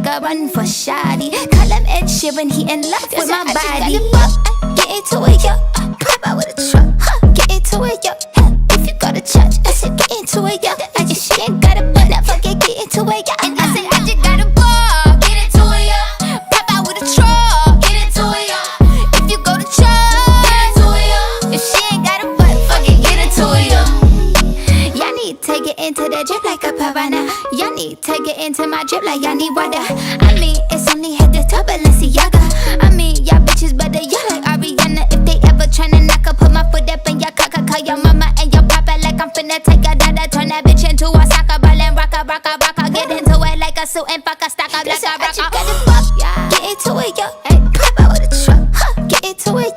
a run for shoddy. Call him Ed Sheeran, he in love with my body. Get into it, yo. Pop out with a truck. Get into it, yo. If you go to church, I said get into it, yo. And if she ain't got a butt, I forget get into it, yo. And I said I just got a ball. Get into it, yo. Pop out with a truck. Get into it, yo. If you go to church, get into it, yo. If she ain't got a butt, forget get into it, yo. Y'all need to get into the drip like a piranha. Y'all need to get into my drip like y'all need water. I mean, it's only head to toe, Balenciaga. I mean, y'all bitches better, y'all like Ariana. If they ever tryna knock, I put my foot up in your cocker. Call your mama and your papa like I'm finna take a dada. Turn that bitch into a soccer ball and rock. Get into it like a suit and fuck a stock up like a rocker. Get into it, yo. Pop out with a truck. Get into it,